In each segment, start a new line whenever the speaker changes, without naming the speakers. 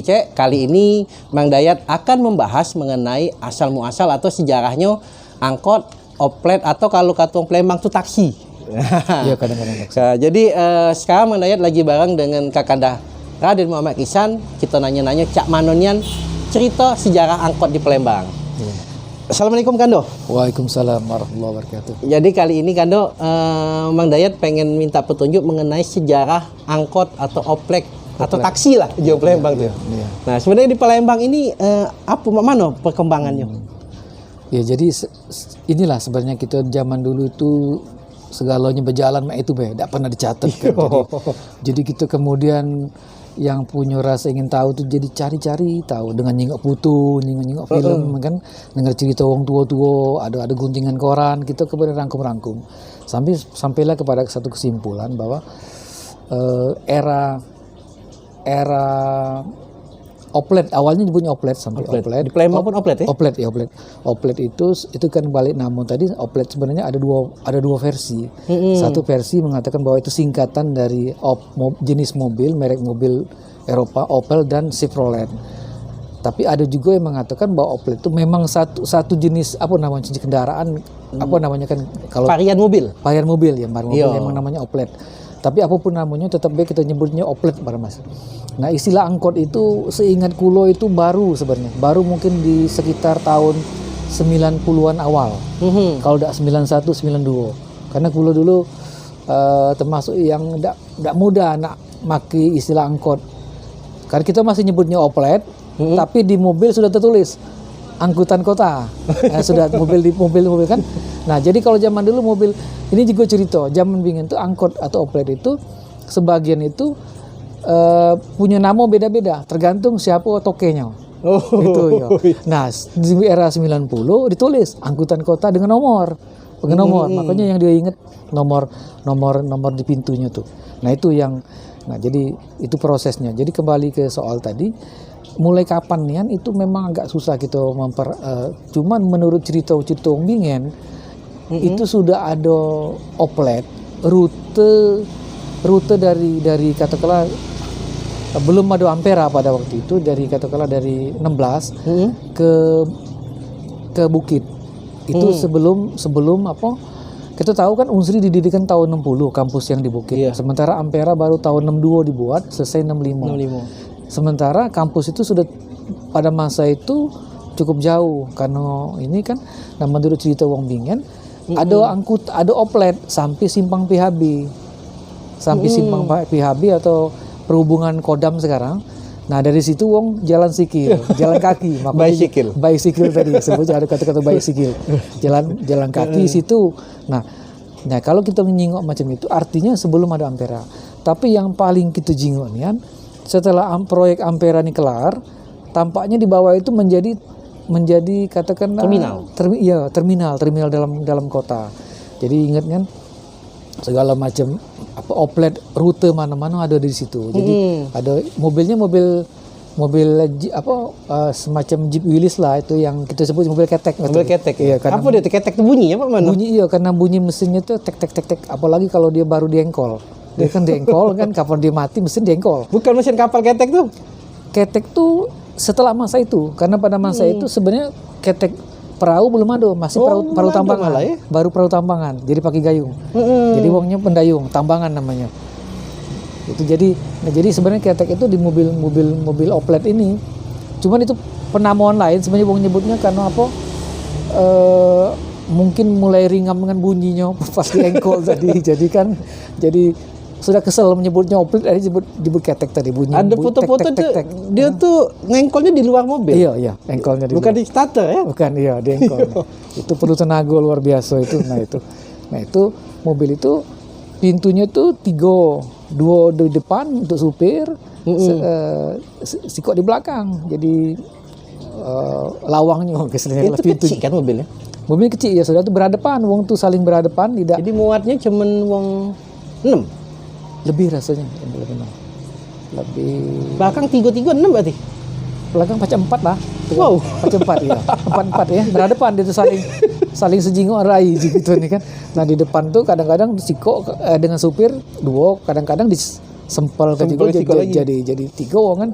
Cek, kali ini Mang Dayat akan membahas mengenai asal muasal atau sejarahnya angkot, oplet atau kalau katong Palembang itu taksi.
Iya, kadang-kadang taksi.
Nah, jadi sekarang Mang Dayat lagi bareng dengan Kakanda Raden Muhammad Ihsan. Kita nanya-nanya Cak Manonian cerita sejarah angkot di Palembang.
Iya.
Assalamualaikum Kando.
Waalaikumsalam warahmatullahi wabarakatuh.
Jadi kali ini Kando, Mang Dayat pengen minta petunjuk mengenai sejarah angkot atau oplet atau taksi lah di Palembang tuh.
Iya.
Nah sebenarnya di Palembang ini apa mana perkembangannya?
Ya jadi inilah sebenarnya kita zaman dulu itu segalanya berjalan itu tidak pernah dicatat kan. Jadi kita kemudian yang punya rasa ingin tahu tuh jadi cari-cari tahu dengan nyingok putu, nyingok film kan, dengar cerita orang tua-tua, ada guntingan koran, kita kemudian rangkum-rangkum sampailah kepada satu kesimpulan bahwa era oplet, awalnya disebutnya oplet sampai oplet.
Di Palembang pun oplet ya?
Oplet ya, oplet itu kan balik namun tadi oplet sebenarnya ada dua versi. Satu versi mengatakan bahwa itu singkatan dari jenis mobil, merek mobil Eropa Opel dan Chevrolet. Tapi ada juga yang mengatakan bahwa oplet itu memang satu jenis jenis kendaraan, kan kalau varian mobil ya, memang namanya oplet. Tapi apapun namanya tetap baik kita nyebutnya oplet pada Mas. Nah, istilah angkot itu seingat kulo itu baru sebenarnya. Baru mungkin di sekitar tahun 90-an awal. Kalau tidak 91, 92. Karena kulo dulu termasuk yang tidak mudah nak maki istilah angkot. Karena kita masih nyebutnya oplet, tapi di mobil sudah tertulis angkutan kota. Sudah mobil kan. Nah, jadi kalau zaman dulu mobil ini juga cerita, zaman bingin itu angkot atau oplet itu sebagian itu punya nama beda-beda, tergantung siapa tokenya. Itu ya. Nah, di era 90 ditulis angkutan kota dengan nomor. Makanya yang dia ingat nomor di pintunya tuh. Jadi itu prosesnya. Jadi kembali ke soal tadi, mulai kapan nian itu memang agak susah kita cuman menurut cerita Om Bingen itu sudah ada oplet rute dari katakanlah belum ada Ampera pada waktu itu, dari katakanlah dari 16 ke Bukit itu sebelum kita tahu kan Unsri didirikan tahun 60 kampus yang di Bukit, sementara Ampera baru tahun 62 dibuat, selesai 65. Sementara kampus itu sudah pada masa itu cukup jauh karena ini kan menurut cerita Wong Bingen ada oplet sampai simpang PHB atau perhubungan Kodam sekarang. Nah dari situ Wong jalan kaki, makanya bicycle tadi sebutnya ada kata-kata bicycle, jalan kaki situ. Nah kalau kita menyingok macam itu artinya sebelum ada Ampera. Tapi yang paling kita jingok nih setelah proyek Ampera ini kelar, tampaknya di bawah itu menjadi katakanlah terminal dalam kota. Jadi ingat kan segala macam oplet rute mana-mana ada di situ. Jadi ada mobil semacam Jeep Willys lah, itu yang kita sebut mobil ketek.
Mobil ketek.
Iya,
apa dia ketek itu bunyi apa mana?
Bunyi karena bunyi mesinnya tuh tek tek tek tek, apalagi kalau dia baru diengkol. Dia kan diengkol kan, kapan dia mati mesin diengkol.
Bukan mesin kapal ketek tuh.
Ketek tuh setelah masa itu, karena pada masa itu sebenarnya ketek perahu belum ada, masih perahu tambangan, baru perahu tambangan, jadi pakai gayung. Jadi wongnya pendayung, tambangan namanya. Itu jadi sebenarnya ketek itu di mobil oplet ini, cuman itu penamaan lain sebenarnya wong nyebutnya karena mungkin mulai ringan dengan bunyinya pas diengkol tadi, jadi sudah kesel menyebutnya oplet, jadi disebut ketek tadi bunyi.
Ada foto-foto dia tuh ngengkolnya di luar mobil.
Iya, engkolnya
bukan di starter ya?
Bukan, di engkol. Itu perlu tenaga luar biasa itu. Nah itu mobil itu pintunya tuh 3, 2 di depan untuk supir, sikok di belakang. Jadi lawangnya
itu kecil kan mobilnya?
Mobil kecil ya, sudah tuh berhadapan, wong tuh saling berhadapan, tidak.
Jadi muatnya cuman wong 6.
Lebih rasanya, lebih.
Belakang 3 6 berarti.
Belakang pacak 4 lah.
Wow.
Pacak 4 ya. 4 ya. Berhadapan dia tuh saling sejingok rai gitu nih kan. Nah di depan tuh kadang-kadang sikok dengan supir 2, kadang-kadang sempel kan
Sempel
juga
siko lagi.
jadi 3 wong kan.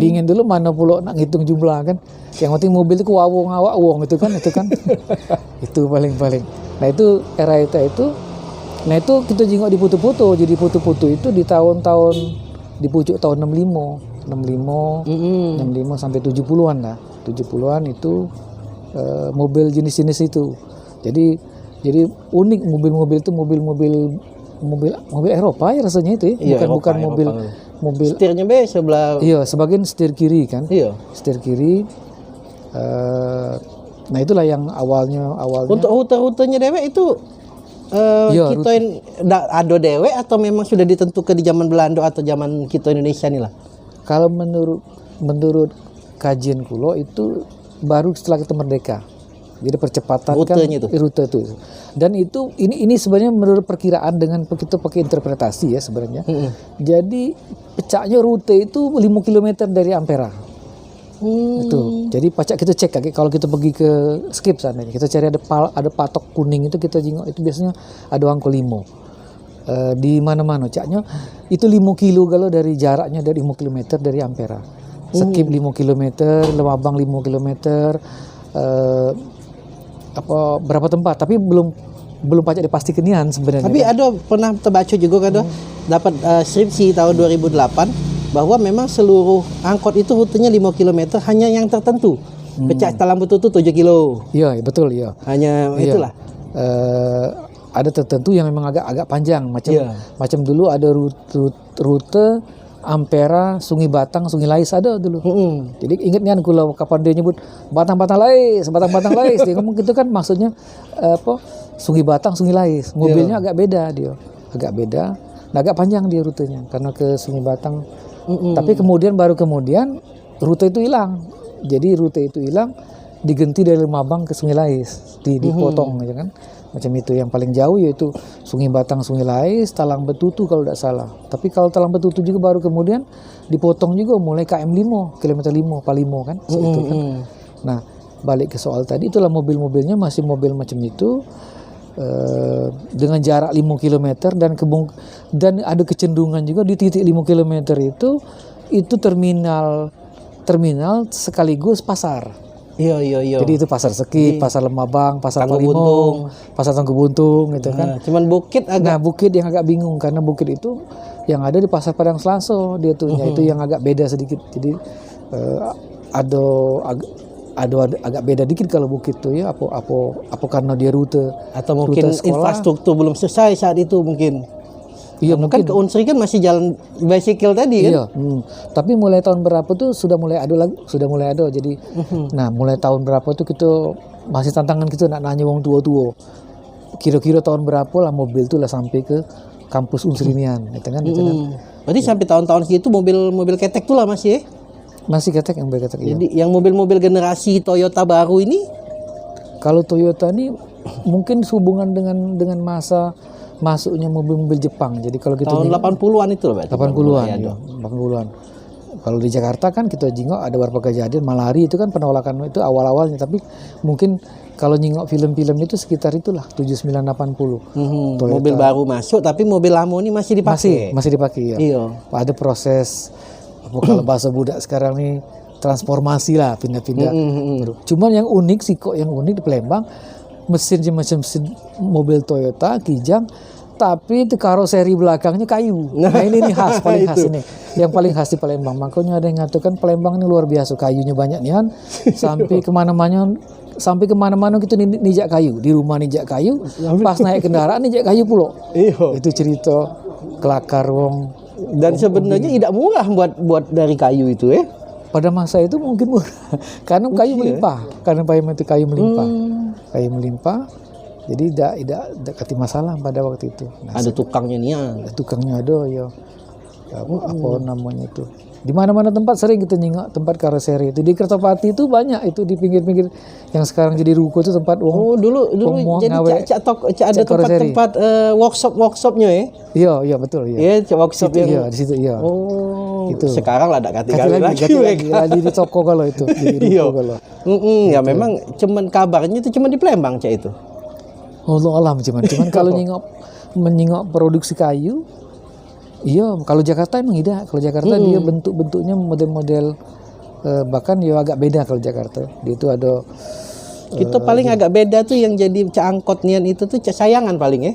Dingin dulu mana pula nak ngitung jumlah kan. Yang penting mobil itu wawong awak wong itu kan. Itu paling. Nah itu era itu. Nah itu kita jengok di foto-foto. Jadi foto-foto itu di tahun-tahun di pucuk tahun 65 sampai 70-an lah. 70-an itu mobil jenis-jenis itu. Jadi unik mobil-mobil itu mobil Eropa ya rasanya itu ya.
Iya,
bukan
Eropa.
mobil.
Setirnya be sebelah.
Iya, sebagian setir kiri kan.
Iya.
Setir kiri. Nah itulah yang awalnya.
Untuk rute-rutenya dewek itu
Iya,
kita ada dewek atau memang sudah ditentukan di zaman Belanda atau zaman kita Indonesia nih lah?
Kalau menurut kajian kulo itu baru setelah kita merdeka. Jadi percepatan
Rutenya
kan rute itu. Dan itu ini sebenarnya menurut perkiraan dengan kita pakai interpretasi ya sebenarnya. Jadi pecahnya rute itu 5 km dari Ampera. Itu. Jadi pacak kita cek kaki kalau kita pergi ke skip sana kita cari ada patok kuning itu kita jengok itu biasanya ada angka 5. Di mana-mana caknya itu 5 kilo kalau dari jaraknya dari 5 km dari Ampera. Skip 5 km, Lemabang 5 km, berapa tempat tapi belum pacak dipastikan nian sebenarnya.
Tapi ada pernah terbaca juga kan dapat skripsi tahun 2008 bahwa memang seluruh angkot itu rutenya 5 km hanya yang tertentu. Pecah Talang Betutu 7 kilo.
Iya, betul ya.
Hanya itulah.
Ada tertentu yang memang agak panjang macam dulu ada rute Ampera, Sungai Batang, Sungai Lais ada dulu. Jadi ingat nih kalau kapan dia nyebut Batang-Batang Lais, dia ngomong gitu kan maksudnya Sungai Batang, Sungai Lais. Mobilnya agak beda dia. Nah, agak panjang dia rutenya karena ke Sungai Batang. Tapi baru kemudian rute itu hilang. Jadi rute itu hilang diganti dari Lemabang ke Sungai Lais, dipotong ya kan. Macam itu yang paling jauh yaitu Sungai Batang, Sungai Lais, Talang Betutu kalau tidak salah. Tapi kalau Talang Betutu juga baru kemudian dipotong juga mulai KM 5, kilometer 5, Palimo kan. Itu kan. Nah, balik ke soal tadi itulah mobil-mobilnya masih mobil macam itu. Dengan jarak 5 km dan ada kecenderungan juga di titik 5 km itu terminal sekaligus pasar.
Iya.
Jadi itu pasar Sekip, pasar Lemabang, pasar
Tangguh
Palimo,
Buntung.
pasar Tangguh Buntung gitu kan.
Cuman bukit agak
Bukit yang agak bingung karena bukit itu yang ada di pasar Padang Selaso dia tuh itu yang agak beda sedikit. Jadi ada agak beda dikit kalau bukit tuh ya apa karena dia rute
atau mungkin infrastruktur belum selesai saat itu mungkin.
Iya
mungkin ke Unsri kan masih jalan bicycle tadi kan.
Iya. Tapi mulai tahun berapa tuh sudah mulai ada jadi nah mulai tahun berapa tuh kita masih tantangan kita nak nanya wong tua-tua. Kira-kira tahun berapa lah mobil tuh lah sampai ke kampus Unsrinian gitu kan.
Berarti sampai tahun-tahun segitu mobil ketek tuh lah masih
masih ketek yang berketek.
Jadi yang mobil-mobil generasi Toyota baru ini
kalau Toyota ini mungkin hubungan dengan masa masuknya mobil-mobil Jepang. Jadi kalau kita
tahun 80-an itu loh berarti.
80-an ya, 80-an. Kalau di Jakarta kan kita jingok ada beberapa kejadian Malari itu kan penolakan itu awal-awalnya tapi mungkin kalau nyingok film-film itu sekitar itulah 7980.
Mobil baru masuk tapi mobil lama ini masih dipakai.
Masih dipakai ya.
Iya.
Ada proses kalau bahasa budak sekarang nih transformasi lah pindah-pindah. Cuman yang unik sih kok yang unik di Palembang mesinnya macam mesin mobil Toyota Kijang tapi itu karoseri belakangnya kayu. Nah ini khas paling khas ini. Yang paling khas di Palembang. Makanya ada yang mengatakan Palembang ini luar biasa kayunya banyak nian sampai kemana-mana kita nijak kayu di rumah nijak kayu pas naik kendaraan nijak kayu pulo. Itu cerita kelakar wong.
Dan sebenarnya tidak murah buat dari kayu itu ya.
Pada masa itu mungkin murah karena kayu melimpah. Karena kayu melimpah. Kayu melimpah. Jadi tidak kati masalah pada waktu itu. Nah,
ada tukangnya nih ya.
Tukangnya ada ya. Apa namanya itu. Di mana-mana tempat sering kita nyingok tempat karoseri itu. Di Kertopati itu banyak itu di pinggir-pinggir yang sekarang jadi ruko itu tempat
dulu jadi ada tempat workshopnya ya.
Iya betul ya.
Iya workshop
situ,
yang
iya di situ iya.
Itu. Sekarang lah ada ganti
lagi di toko kalau itu di ruko kalau.
Ya memang cuman kabarnya itu cuman di Palembang cak itu.
Allah alam cuman kalau menyingok produksi kayu Iya, kalau Jakarta emang tidak. Kalau Jakarta dia bentuk-bentuknya model-model bahkan ya agak beda kalau Jakarta. Dia itu ada
Kita paling agak beda tuh yang jadi cak angkot nian itu tuh cak sayangan paling ya.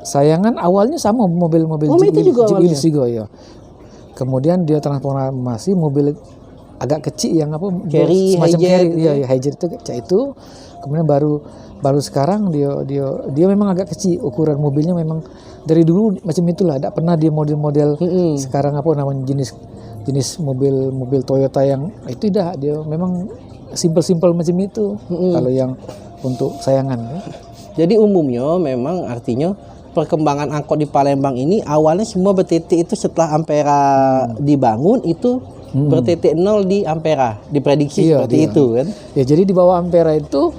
Sayangan awalnya sama mobil-mobil
itu juga awalnya.
juga ya. Kemudian dia transformasi mobil agak kecil yang apa
Carry,
semacam
hijet,
carry, iya hijet itu. Kemudian baru sekarang dia memang agak kecil, ukuran mobilnya memang dari dulu macam itulah. Tidak pernah dia model-model sekarang apa namanya jenis mobil Toyota yang itu tidak, dia memang simpel-simpel macam itu. Kalau yang untuk sayangan ya.
Jadi umumnya memang artinya perkembangan angkot di Palembang ini awalnya semua bertitik itu setelah Ampera dibangun itu bertitik nol di Ampera, diprediksi seperti itu kan.
Ya jadi di bawah Ampera itu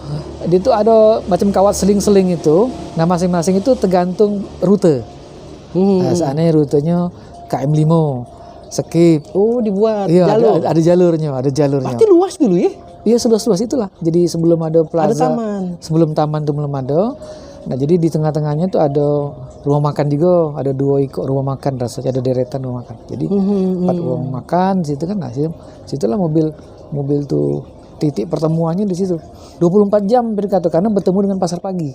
ada macam kawat seling-seling itu. Nah masing-masing itu tergantung rute. Nah, seandainya rutenya KM5, skip.
Oh, dibuat
Iya,
jalur.
ada jalurnya.
Pasti luas dulu ya.
Iya, seluas-luas itulah. Jadi sebelum ada plaza,
Ada taman.
sebelum taman itu belum ada. Nah, jadi di tengah-tengahnya tuh ada rumah makan juga, ada 2 rumah makan rasanya, ada deretan rumah makan. Jadi 4 rumah makan situ kan. Nah, situlah mobil tuh titik pertemuannya di situ. 24 jam berkata karena bertemu dengan pasar pagi.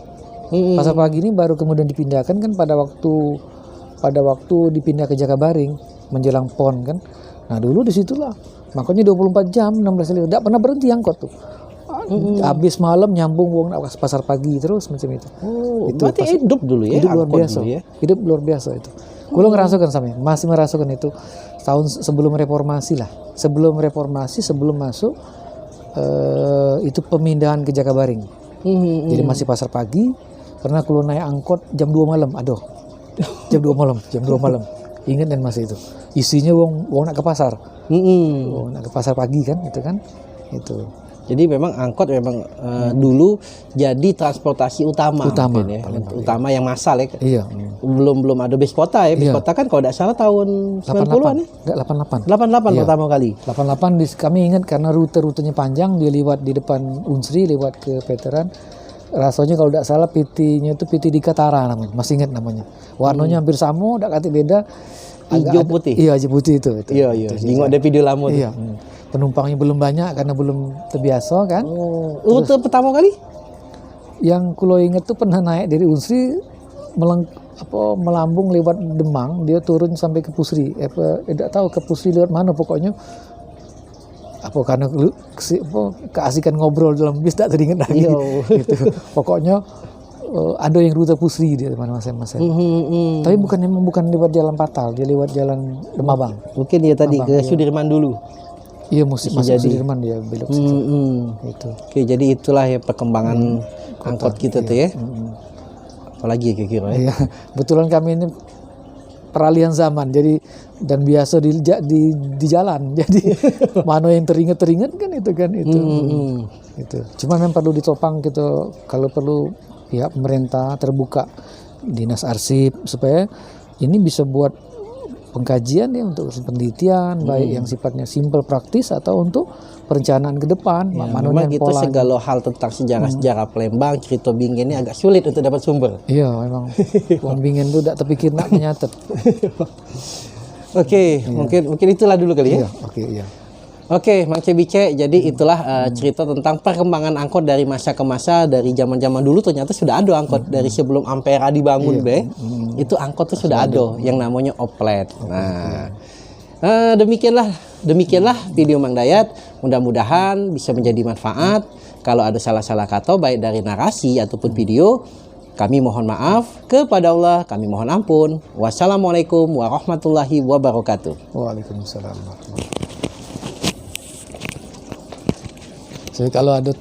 Pasar pagi ini baru kemudian dipindahkan kan pada waktu dipindah ke Jakabaring menjelang PON kan. Nah, dulu di situlah. Makanya 24 jam 16 kali tidak pernah berhenti angkot tuh. Habis malam nyambung ke pasar pagi terus macam itu.
Oh,
Itu
berarti hidup dulu ya.
hidup luar
angkot
biasa.
dulu ya.
Hidup luar biasa itu. Gue ngerasakan masih merasakan itu tahun sebelum reformasi lah. Sebelum masuk itu pemindahan ke Jakabaring. Jadi masih pasar pagi. Pernah keluar naik angkot jam 2 malam. Aduh. Jam 2 malam. Ingat dan masih itu. Isinya wong nak ke pasar. Wong nak ke pasar pagi kan itu kan. Itu.
Jadi memang angkot memang dulu jadi transportasi utama mungkin ya. Utama yang massal ya.
Iya.
Belum ada bis kota ya. Bis kota kan kalau tidak salah tahun 90-an ya.
Enggak 88.
88 pertama kali.
88 kami ingat karena rutenya panjang, dia lewat di depan Unsri, lewat ke Veteran. Rasanya kalau tidak salah PT-nya itu PT Dikatara namanya, masih ingat namanya. Warnanya hampir sama, tidak kata beda.
Hijau putih.
Iya, hijau putih itu.
Iya. Ingat ada video lama tuh.
Iya. Penumpangnya belum banyak karena belum terbiasa kan.
Rute pertama kali?
Yang kulo ingat tuh pernah naik dari Unsri melambung lewat Demang, dia turun sampai ke Pusri. Tidak tahu ke Pusri lewat mana pokoknya. Karena keasikan ngobrol dalam bis tak teringat lagi. Gitu. Pokoknya ada yang rute Pusri dia masing-masing. Tapi bukan lewat jalan Patal, dia lewat jalan Demabang.
Mungkin dia tadi ke Sudirman dulu.
Iya, masuk Sudirman dia belok situ. Itu.
Oke, jadi itulah ya perkembangan angkot kita tuh ya. Apalagi kira-kira ya.
Iya. Betulan kami ini peralihan zaman, jadi dan biasa di jalan. Jadi mana yang teringat kan itu. Itu. Cuma memang perlu ditopang gitu, kalau perlu pihak pemerintah terbuka dinas arsip supaya ini bisa buat pengkajian ya untuk penelitian baik yang sifatnya simpel praktis atau untuk perencanaan ke depan.
Ya, memang gitu segala hal tentang sejarah Palembang, cerita Bingen ini agak sulit untuk dapat sumber.
Iya, memang wong Bingen itu tidak terpikir nak nyatet.
Oke, mungkin itulah dulu kali ya.
Iya.
Oke, Mang Cebice, jadi itulah cerita tentang perkembangan angkot dari masa ke masa, dari zaman-zaman dulu ternyata sudah ada angkot dari sebelum Ampera dibangun, itu angkot tuh sudah ada yang namanya oplet. Nah, demikianlah video Mang Dayat. Mudah-mudahan bisa menjadi manfaat. Kalau ada salah-salah kata baik dari narasi ataupun video, kami mohon maaf. Kepada Allah kami mohon ampun. Wassalamualaikum warahmatullahi wabarakatuh.
Waalaikumsalam warahmatullahi wabarakatuh. Jadi kalau ada